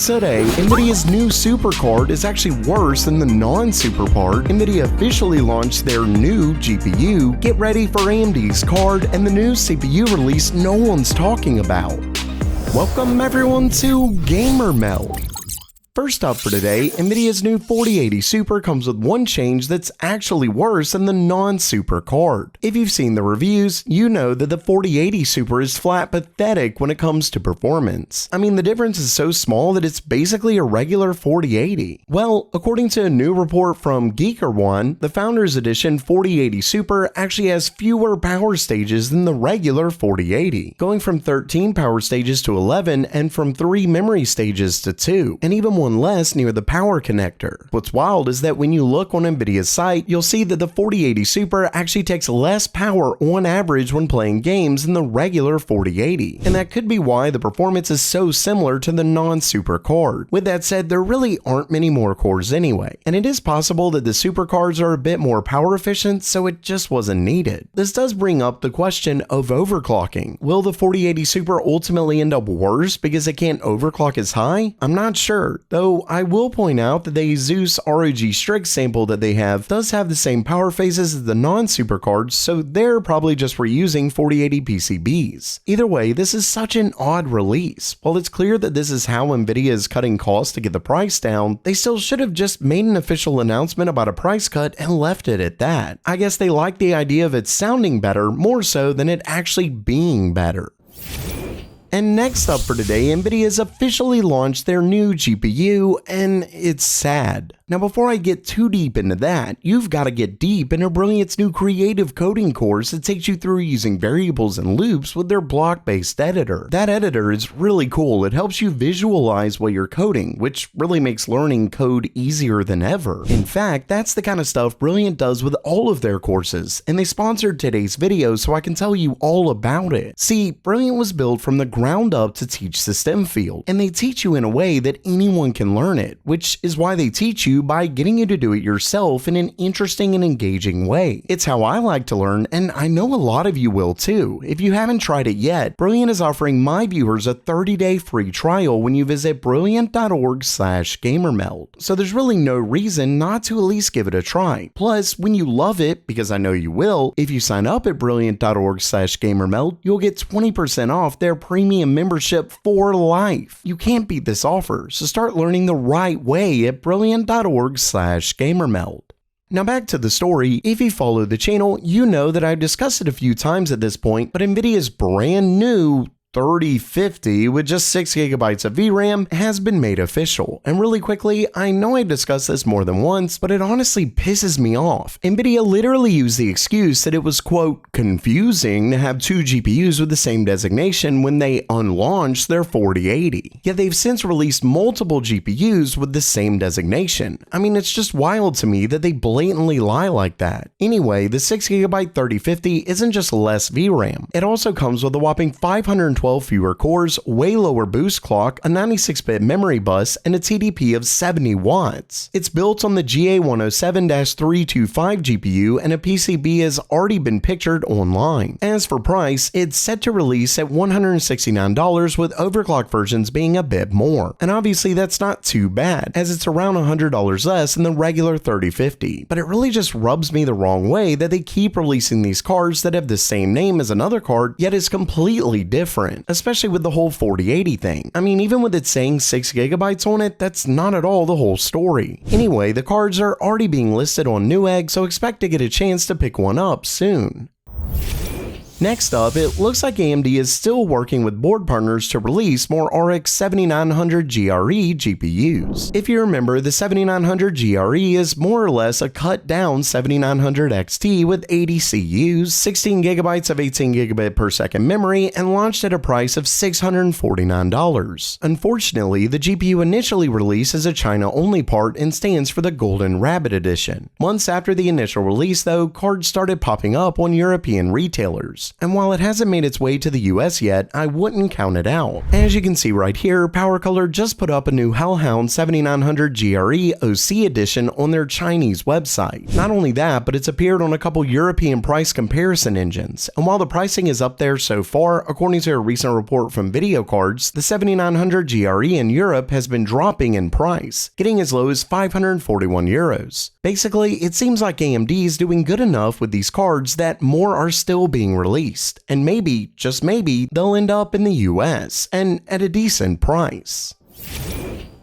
Today, Nvidia's new super card is actually worse than the non-super part. Nvidia officially launched their new GPU. Get ready for AMD's card and the new CPU release no one's talking about. Welcome everyone to Gamer Melt. First up for today, Nvidia's new 4080 Super comes with one change that's actually worse than the non-super card. If you've seen the reviews, you know that the 4080 Super is flat pathetic when it comes to performance. I mean, the difference is so small that it's basically a regular 4080. Well, according to a new report from GeekerOne, the Founders Edition 4080 Super actually has fewer power stages than the regular 4080, going from 13 power stages to 11 and from 3 memory stages to 2, and even one less near the power connector. What's wild is that when you look on Nvidia's site, you'll see that the 4080 Super actually takes less power on average when playing games than the regular 4080, and that could be why the performance is so similar to the non-super card. With that said, there really aren't many more cores anyway, and it is possible that the super cards are a bit more power efficient, so it just wasn't needed. This does bring up the question of overclocking. Will the 4080 Super ultimately end up worse because it can't overclock as high? I'm not sure. Though I will point out that the Asus ROG Strix sample that they have does have the same power phases as the non-super cards, so they're probably just reusing 4080 PCBs. Either way, this is such an odd release. While it's clear that this is how Nvidia is cutting costs to get the price down, they still should have just made an official announcement about a price cut and left it at that. I guess they like the idea of it sounding better more so than it actually being better. And next up for today, Nvidia has officially launched their new GPU, and it's sad. Now before I get too deep into that, you've got to get deep into Brilliant's new creative coding course that takes you through using variables and loops with their block-based editor. That editor is really cool. It helps you visualize what you're coding, which really makes learning code easier than ever. In fact, that's the kind of stuff Brilliant does with all of their courses, and they sponsored today's video so I can tell you all about it. See, Brilliant was built from the ground up to teach the STEM field, and they teach you in a way that anyone can learn it, which is why they teach you by getting you to do it yourself in an interesting and engaging way. It's how I like to learn, and I know a lot of you will too. If you haven't tried it yet, Brilliant is offering my viewers a 30-day free trial when you visit brilliant.org/gamermelt. So there's really no reason not to at least give it a try. Plus, when you love it, because I know you will, if you sign up at brilliant.org/gamermelt, you'll get 20% off their premium membership for life. You can't beat this offer, so start learning the right way at brilliant.org/gamermelt. Now back to the story. If you follow the channel, you know that I've discussed it a few times at this point, but Nvidia's brand new 3050 with just 6GB of VRAM has been made official. And really quickly, I know I've discussed this more than once, but it honestly pisses me off. Nvidia literally used the excuse that it was, quote, confusing to have two GPUs with the same designation when they unlaunched their 4080. Yet they've since released multiple GPUs with the same designation. I mean, it's just wild to me that they blatantly lie like that. Anyway, the 6GB 3050 isn't just less VRAM. It also comes with a whopping 512 fewer cores, way lower boost clock, a 96-bit memory bus, and a TDP of 70 watts. It's built on the GA107-325 GPU, and a PCB has already been pictured online. As for price, it's set to release at $169, with overclock versions being a bit more. And obviously that's not too bad, as it's around $100 less than the regular 3050. But it really just rubs me the wrong way that they keep releasing these cards that have the same name as another card, yet is completely different. Especially with the whole 4080 thing. I mean, even with it saying 6GB on it, that's not at all the whole story. Anyway, the cards are already being listed on Newegg, so expect to get a chance to pick one up soon. Next up, it looks like AMD is still working with board partners to release more RX 7900 GRE GPUs. If you remember, the 7900 GRE is more or less a cut down 7900 XT with 80 CUs, 16GB of 18GB per second memory, and launched at a price of $649. Unfortunately, the GPU initially released as a China-only part and stands for the Golden Rabbit Edition. Months after the initial release though, cards started popping up on European retailers. and while it hasn't made its way to the US yet, I wouldn't count it out. As you can see right here, PowerColor just put up a new Hellhound 7900 GRE OC edition on their Chinese website. Not only that, but it's appeared on a couple European price comparison engines, and while the pricing is up there so far, according to a recent report from Video Cards, the 7900 GRE in Europe has been dropping in price, getting as low as 541 euros. Basically, it seems like AMD is doing good enough with these cards that more are still being released, and maybe, just maybe, they'll end up in the US, and at a decent price.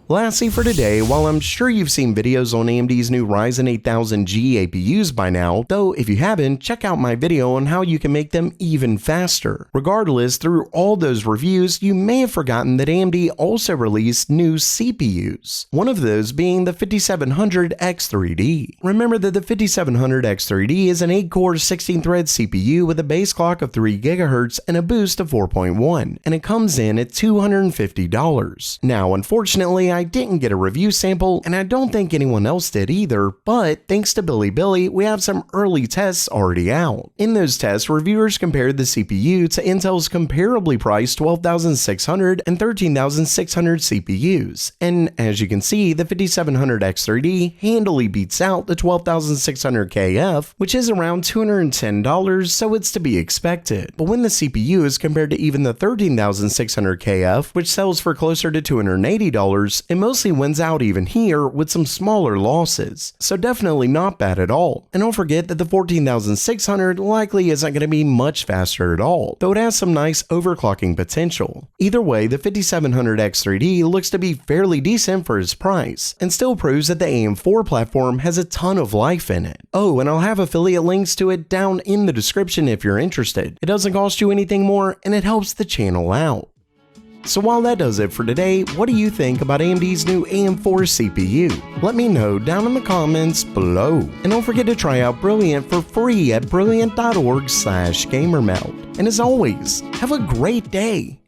Lastly for today, while I'm sure you've seen videos on AMD's new Ryzen 8000G APUs by now, though if you haven't, check out my video on how you can make them even faster. Regardless, through all those reviews, you may have forgotten that AMD also released new CPUs, one of those being the 5700X3D. Remember that the 5700X3D is an 8-core 16-thread CPU with a base clock of 3 GHz and a boost of 4.1, and it comes in at $250. Now, unfortunately, I didn't get a review sample, and I don't think anyone else did either, but thanks to Billy, we have some early tests already out. In those tests, reviewers compared the CPU to Intel's comparably priced 12,600 and 13,600 CPUs, and as you can see, the 5700X3D handily beats out the 12,600KF, which is around $210, so it's to be expected. But when the CPU is compared to even the 13,600KF, which sells for closer to $280, it mostly wins out even here with some smaller losses, so definitely not bad at all. And don't forget that the 14,600 likely isn't going to be much faster at all, though it has some nice overclocking potential. Either way, the 5700X3D looks to be fairly decent for its price, and still proves that the AM4 platform has a ton of life in it. Oh, and I'll have affiliate links to it down in the description if you're interested. It doesn't cost you anything more, and it helps the channel out. So while that does it for today, what do you think about AMD's new AM4 CPU? Let me know down in the comments below. And don't forget to try out Brilliant for free at brilliant.org/gamermeld. And as always, have a great day.